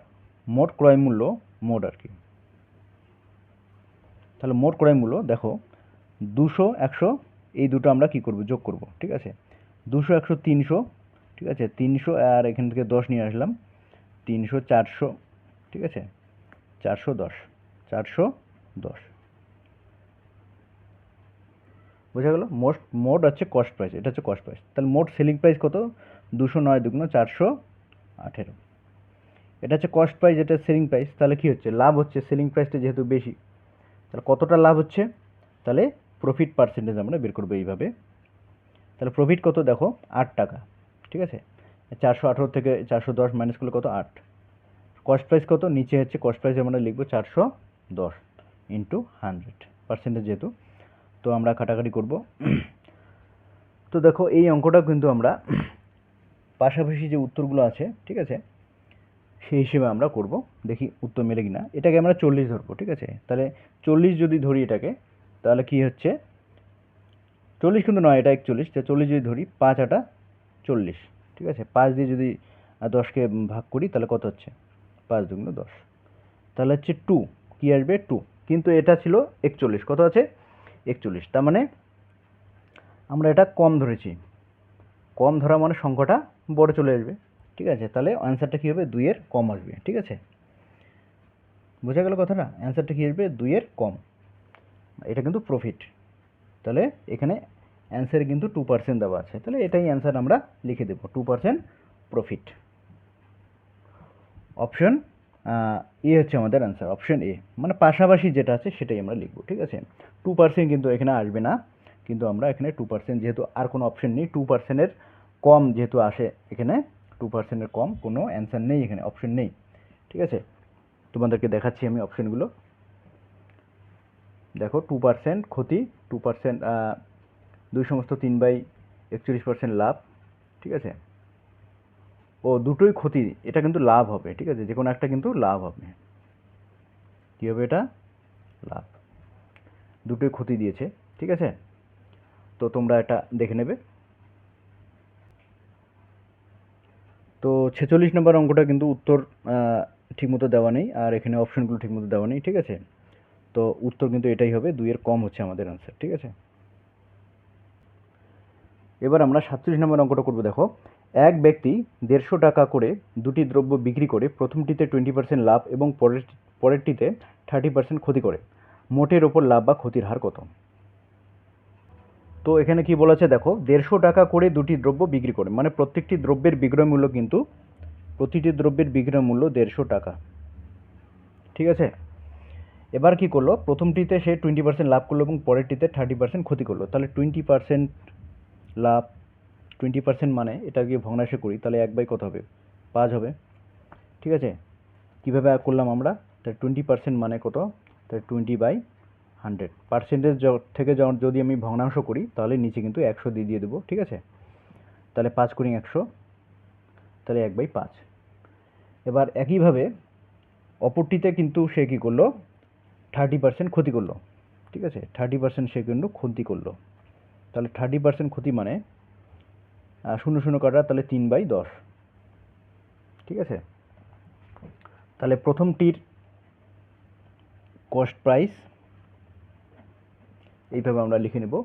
মোট ক্রয় মূল্য, মোট আর কি, তাহলে মোট ক্রয় মূল্য দেখো 200, 100 এই দুটো আমরা কি করব, যোগ করব, ঠিক আছে, 200, 100, 300, ঠিক আছে, 300 আর এখান থেকে 10 নিয়ে আসলাম, 300, 400, ঠিক আছে, 410, 410, বোঝা গেল। মোট হচ্ছে কস্ট প্রাইস, এটা হচ্ছে কস্ট প্রাইস, তাহলে মোট সেলিং প্রাইস কত, 209 × 418, এটা হচ্ছে কস্ট প্রাইস, এটা সেলিং প্রাইস, তাহলে কি হচ্ছে, লাভ হচ্ছে, সেলিং প্রাইসটা যেহেতু বেশি, তাহলে কতটা লাভ হচ্ছে, তাহলে প্রফিট পার্সেন্টেজ আমরা বের করবো এইভাবে। তাহলে প্রফিট কত দেখো 8 টাকা, ঠিক আছে, 418 থেকে 410 মাইনাস করলে কত 8, কস্ট প্রাইস কত, নিচে হচ্ছে কস্ট প্রাইস আমরা লিখবো 410 ইন্টু 100 পার্সেন্টেজ যেহেতু, তো আমরা কাটাকাটি করব। তো দেখো এই অঙ্কটা কিন্তু আমরা পাশাপাশি যে উত্তরগুলো আছে, ঠিক আছে, সেই হিসেবে আমরা করব, দেখি উত্তর মেলে কিনা। এটাকে আমরা 40 ধরবো, ঠিক আছে, তাহলে 40 যদি ধরি এটাকে, তাহলে কি হচ্ছে 40 কিন্তু নয়, এটা 41, 40 যদি ধরি, 5 8 40, ঠিক আছে, 5 দিয়ে যদি 10কে ভাগ করি তাহলে কত হচ্ছে, 5 2 10, তাহলে হচ্ছে 2, কি আসবে 2, কিন্তু এটা ছিল 41, কত আছে 41, তার মানে আমরা এটা কম ধরেছি, কম ধরা মানে সংখ্যাটা বড় চলে আসবে, ঠিক আছে, তাহলে অ্যান্সারটা কী হবে, 2 এর কম আসবে, ঠিক আছে, বোঝা গেল কথাটা, অ্যান্সারটা কী আসবে, 2 এর কম, এটা কিন্তু প্রফিট, তাহলে এখানে অ্যান্সারে কিন্তু 2% দেওয়া আছে, তাহলে এটাই অ্যান্সার আমরা লিখে দেবো, 2% প্রফিট। অপশন এ হচ্ছে আমাদের অ্যান্সার, অপশন এ, মানে পাশাপাশি যেটা আছে সেটাই আমরা লিখবো, ঠিক আছে। 2% কিন্তু এখানে আসবে না, কিন্তু আমরা এখানে 2%, যেহেতু আর কোনো অপশন নেই, 2%-এর কম যেহেতু আসে এখানে, 2%-এর কম কোনো অ্যান্সার নেই এখানে, অপশন নেই, ঠিক আছে। তোমাদেরকে দেখাচ্ছি আমি অপশনগুলো, দেখো 2% ক্ষতি, 2% 2/3/41% লাভ, ঠিক আছে, ও দুটোই ক্ষতি, এটা কিন্তু লাভ হবে, ঠিক আছে, যে কোনো একটা কিন্তু লাভ হবে, কী হবে এটা, লাভ, দুটোই ক্ষতি দিয়েছে, ঠিক আছে, তো তোমরা এটা দেখে নেবে। তো 46 নম্বর অঙ্কটা কিন্তু উত্তর ঠিকমতো দেওয়া নেই, আর এখানে অপশনগুলো ঠিকমতো দেওয়া নেই, ঠিক আছে, তো উত্তর কিন্তু এটাই হবে, 2 এর কম হচ্ছে আমাদের আনসার, ঠিক আছে। এবার আমরা 47 নম্বর অঙ্কটা করব, দেখো এক ব্যক্তি 150 টাকা করে দুটি দ্রব্য বিক্রি করে প্রথমটিতে 20% লাভ এবং পরেরটিতে 30% ক্ষতি করে, মোটের ওপর লাভ বা ক্ষতির হার কত। তো এখানে কি বলেছে দেখো, 150 টাকা করে দুটি দ্রব্য বিক্রি করে, মানে প্রত্যেকটি দ্রব্যের বিক্রয় মূল্য কিন্তু, প্রতিটি দ্রব্যের বিক্রয় মূল্য 150 টাকা, ঠিক আছে। এবার কি করলো, প্রথমটিতে সে 20% লাভ করলো এবং পরেরটিতে 30% ক্ষতি করলো, তাহলে 20% লাভ, 20% মানে এটা যদি ভগ্নাংশে করি তাহলে 1/, কত হবে 5 হবে, ঠিক আছে। কীভাবে করলাম আমরা, তাহলে 20% মানে কত, তাহলে 20/100, পার্সেন্টেজ থেকে যদি আমি ভগ্নাংশ করি তাহলে নিচে কিন্তু 100 দিয়ে দেবো, ঠিক আছে, তাহলে 5 × 100, তাহলে 1/5। এবার একইভাবে অপরটিতে কিন্তু সে কী করলো, 30% ক্ষতি করলো, ঠিক আছে, 30% সে কিন্তু ক্ষতি করলো। তাহলে 30% ক্ষতি মানে 0 কাটা, তাহলে 3/10, ঠিক আছে। তাহলে প্রথমটির কস্ট প্রাইস এইভাবে আমরা লিখে নেব।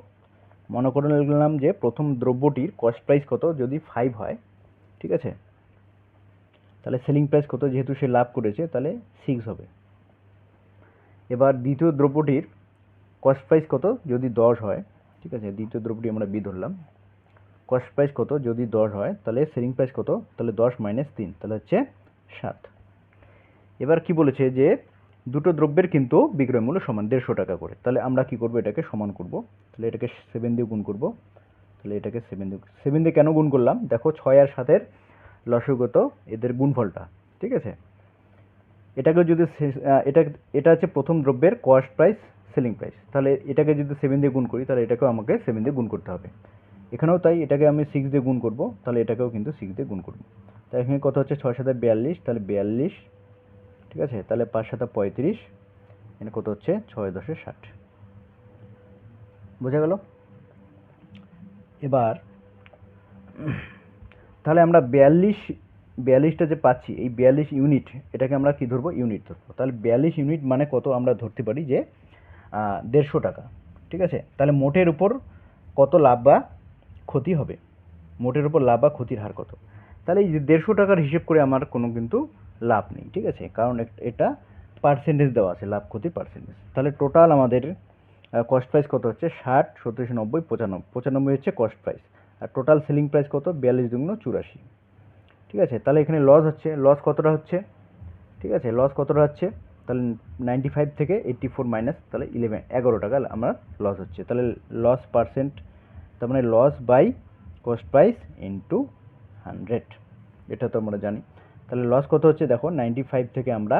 মনে করে নিলাম যে প্রথম দ্রব্যটির কস্ট প্রাইস কত, যদি 5 হয়, ঠিক আছে, তাহলে সেলিং প্রাইস কত, যেহেতু সে লাভ করেছে তাহলে 6 হবে। এবার দ্বিতীয় দ্রব্যটির কস্ট প্রাইস কত, যদি 10 হয়, ঠিক আছে, দ্বিতীয় দ্রব্যটি আমরা বি ধরলাম। কস্ট প্রাইস কত, যদি 10 হয়, তাহলে সেলিং প্রাইস কত, তাহলে 10 - 3, তাহলে হচ্ছে 7। এবার কি বলেছে যে দুটো দ্রব্যের কিন্তু বিক্রয় মূল্য সমান 150 টাকা করে। তাহলে আমরা কি করব, এটাকে সমান করব। তাহলে এটাকে 7 দিয়ে গুণ করব। তাহলে এটাকে 7 দিয়ে কেন গুণ করলাম, দেখো 6 আর 7-এর লসাগুগত এদের গুণফলটা, ঠিক আছে। এটাকে যদি এটা হচ্ছে প্রথম দ্রব্যের কস্ট প্রাইস সেলিং প্রাইস, তাহলে এটাকে যদি 7 দিয়ে গুণ করি তাহলে এটাকেও আমাকে 7 দিয়ে গুণ করতে হবে। এখানেও তাই, এটাকে আমি 6 দিয়ে গুণ করব, তাহলে এটাকেও কিন্তু 6 দিয়ে গুণ করব। তাই এখানে কত হচ্ছে, 6 × 7 = 42, তাহলে 42, ঠিক আছে। তাহলে 5 × 7 = 35, এখানে কত হচ্ছে, 6 × 10 = 60। বোঝা গেল? এবার তাহলে আমরা 42টা যে পাচ্ছি, এই 42 ইউনিট, এটাকে আমরা কি ধরবো, ইউনিট ধরবো। তাহলে 42 ইউনিট মানে কত, আমরা ধরতে পারি যে 150 টাকা, ঠিক আছে। তাহলে মোটের উপর কত লাভ বা ক্ষতি হবে, মোটের উপর লাভ বা ক্ষতির হার কত। তাহলে এই যে 150 টাকার হিসেব করে আমার কোনো কিন্তু লাভ নেই, ঠিক আছে, কারণ এটা পার্সেন্টেজ দেওয়া আছে, লাভ ক্ষতির পার্সেন্টেজ। তাহলে টোটাল আমাদের কস্ট প্রাইস কত হচ্ছে, 60, 37, 90, 95, 95 হচ্ছে কস্ট প্রাইস। আর টোটাল সেলিং প্রাইস কত, 42 × 84, ঠিক আছে। তাহলে এখানে লস হচ্ছে, লস কতটা হচ্ছে, ঠিক আছে, লস কতটা হচ্ছে, তাহলে 95 থেকে 84 মাইনাস, তাহলে 11 টাকা আমার লস হচ্ছে। তাহলে লস পার্সেন্ট, তার মানে loss by cost price into 100, এটা তো আমরা জানি। তাহলে লস কত হচ্ছে, দেখো 95 থেকে আমরা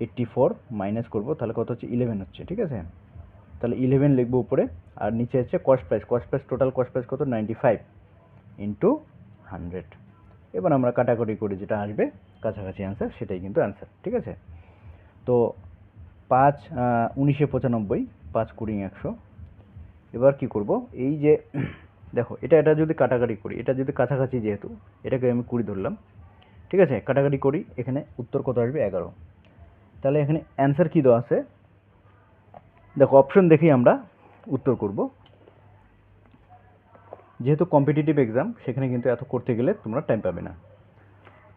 84 মাইনাস করব, তাহলে কত হচ্ছে, 11 হচ্ছে, ঠিক আছে। তাহলে 11 লিখবো উপরে, আর নিচে হচ্ছে cost price, total cost price কত, 95 ইন্টু 100। এবার আমরা কাটাকুটি করি, যেটা আসবে কাছাকাছি অ্যান্সার সেটাই কিন্তু অ্যান্সার, ঠিক আছে। তো 5 19 95, 5 20 100। এবার কি করব, এই যে দেখো এটা যদি কাটাকাটি করি, এটা যদি কাছাকাছি, যেহেতু এটাকে আমি 20 ধরলাম, ঠিক আছে, কাটাকাটি করি, এখানে উত্তর কত আসবে, 11। তাহলে এখানে অ্যান্সার কী দেওয়া আছে, দেখো অপশন দেখেই আমরা উত্তর করব। যেহেতু কম্পিটিটিভ এক্সাম, সেখানে কিন্তু এত করতে গেলে তোমরা টাইম পাবে না।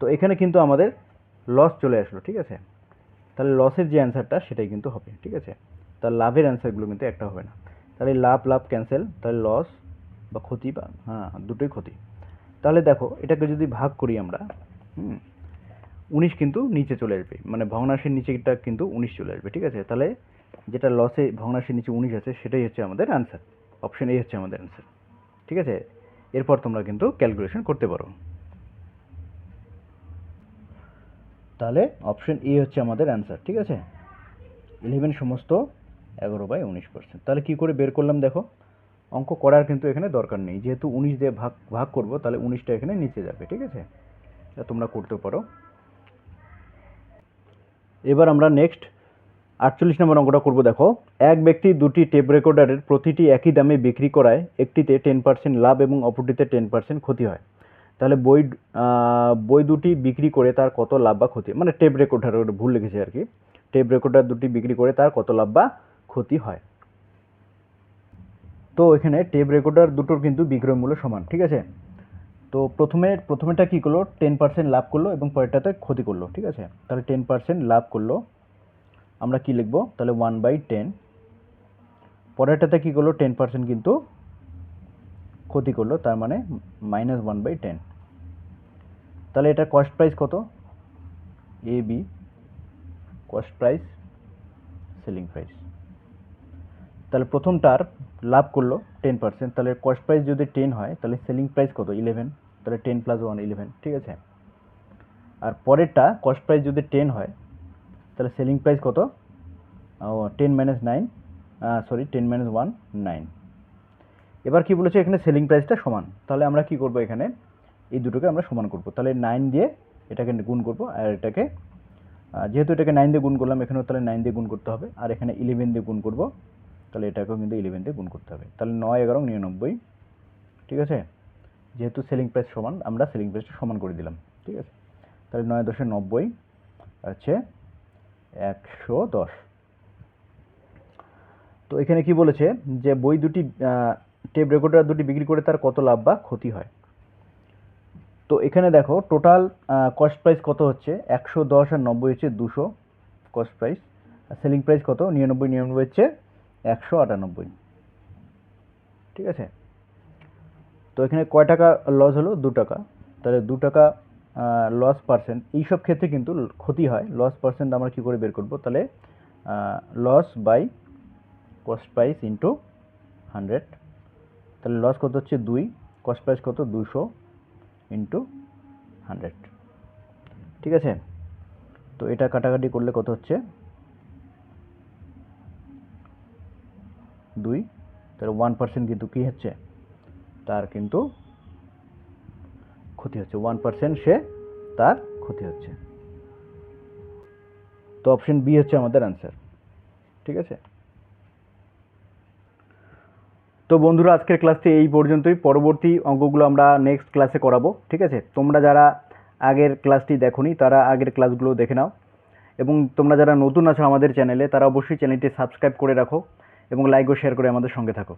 তো এখানে কিন্তু আমাদের লস চলে আসলো, ঠিক আছে। তাহলে লসের যে অ্যান্সারটা সেটাই কিন্তু হবে, ঠিক আছে। তার লাভের অ্যান্সারগুলো কিন্তু একটা হবে না। তাহলে লাভ লাভ ক্যান্সেল, তাহলে লস বা ক্ষতি, বা দুটোই ক্ষতি। তাহলে দেখো এটাকে যদি ভাগ করি আমরা, 19 কিন্তু নিচে চলে আসবে, মানে ভগ্নাংশের নিচেটা কিন্তু 19 চলে আসবে, ঠিক আছে। তাহলে যেটা লসে ভগ্নাংশের নিচে 19 আছে সেটাই হচ্ছে আমাদের অ্যান্সার, অপশন এ হচ্ছে আমাদের অ্যান্সার, ঠিক আছে। এরপর তোমরা কিন্তু ক্যালকুলেশন করতে পারো। তাহলে অপশন এ হচ্ছে আমাদের অ্যান্সার, ঠিক আছে। 11 সমস্ত 11/19%। তাহলে কি করে বের করলাম, দেখো অঙ্ক করার কিন্তু এখানে দরকার নেই, যেহেতু 19 দিয়ে ভাগ করব, তাহলে 19টা এখানে নিচে যাবে, ঠিক আছে। তোমরা করতে পারো। এবার আমরা নেক্সট 48 নম্বর অঙ্কটা করব। দেখো এক ব্যক্তি দুটি টেপ রেকর্ডারের প্রতিটি একই দামে বিক্রি করায় একটিতে 10% লাভ এবং অপরটিতে 10% ক্ষতি হয়। তাহলে বই দুটি বিক্রি করে তার কত লাভ বা ক্ষতি, মানে টেপ রেকর্ডার, ভুল লিখেছে আর কি, টেপ রেকর্ডার দুটি বিক্রি করে তার কত লাভ বা ক্ষতি হয়। তো এখানে টেপ রেকর্ডার দুটোর কিন্তু বিক্রয় মূল্য সমান, ঠিক আছে। তো প্রথমেটা কি করলো, 10% লাভ করলো এবং পরেরটাতে ক্ষতি করলো, ঠিক আছে। তাহলে 10% লাভ করলো, আমরা কি লিখবো, তাহলে 1/10। পরেরটাতে কি করলো, 10% কিন্তু ক্ষতি করলো, তার মানে -1/10। তাহলে এটা কস্ট প্রাইস কত, A B, cost price selling price. তাহলে প্রথমটার লাভ করলো 10%, তাহলে কস্ট প্রাইস যদি 10 হয় তাহলে সেলিং প্রাইস কত, 11, তাহলে 10 + 1 11, ঠিক আছে। আর পরেরটা কস্ট প্রাইস যদি 10 হয় তাহলে সেলিং প্রাইস কত, 10 - 9, 10 - 1 9। এবার কি বলেছে, এখানে সেলিং প্রাইসটা সমান, তাহলে আমরা কি করব, এখানে এই দুটোকে আমরা সমান করব। তাহলে 9 দিয়ে এটাকে গুণ করব, আর এটাকে যেহেতু এটাকে 9 দিয়ে গুণ করলাম, এখানেও তাহলে 9 দিয়ে গুণ করতে হবে, আর এখানে 11 দিয়ে গুণ করব, তাহলে এটাকেও কিন্তু 11 দিয়ে গুণ করতে হবে। তাহলে 9 11 99, ঠিক আছে। যেহেতু সেলিং প্রাইস সমান, আমরা সেলিং প্রাইসটা সমান করে দিলাম, ঠিক আছে। তাহলে 9 10 90 হচ্ছে 110। তো এখানে কি বলেছে যে বই দুটি টেপ রেকর্ডার দুটি বিক্রি করে তার কত লাভ বা ক্ষতি হয়। তো এখানে দেখো টোটাল কস্ট প্রাইস কত হচ্ছে 110 আর 90 হচ্ছে 200 কস্ট প্রাইস, আর সেলিং প্রাইস কত 99 99 হচ্ছে 198, ঠিক আছে। তো এখানে কয় টাকা লস হলো, 2 টাকা। তাহলে 2 টাকা লস পার্সেন্ট, এইসব ক্ষেত্রে কিন্তু ক্ষতি হয়। লস পার্সেন্ট আমরা কী করে বের করব, তাহলে loss by cost price into 100। তাহলে লস কত হচ্ছে 2, কস্ট প্রাইস কত 200 ইন্টু 100, ঠিক আছে। তো এটা কাটাকাটি করলে কত হচ্ছে 2, তাহলে 1% কিন্তু কী হচ্ছে, তার কিন্তু ক্ষতি হচ্ছে, 1% সে তার ক্ষতি হচ্ছে। তো অপশন বি হচ্ছে আমাদের অ্যান্সার, ঠিক আছে। তো বন্ধুরা আজকের ক্লাসটি এই পর্যন্তই, পরবর্তী অঙ্কগুলো আমরা নেক্সট ক্লাসে করাবো, ঠিক আছে। তোমরা যারা আগের ক্লাসটি দেখোনি তারা আগের ক্লাসগুলো দেখে নাও, এবং তোমরা যারা নতুন আছো আমাদের চ্যানেলে তারা অবশ্যই চ্যানেলটি সাবস্ক্রাইব করে রাখো এবং লাইক ও শেয়ার করে আমাদের সঙ্গে থাকো।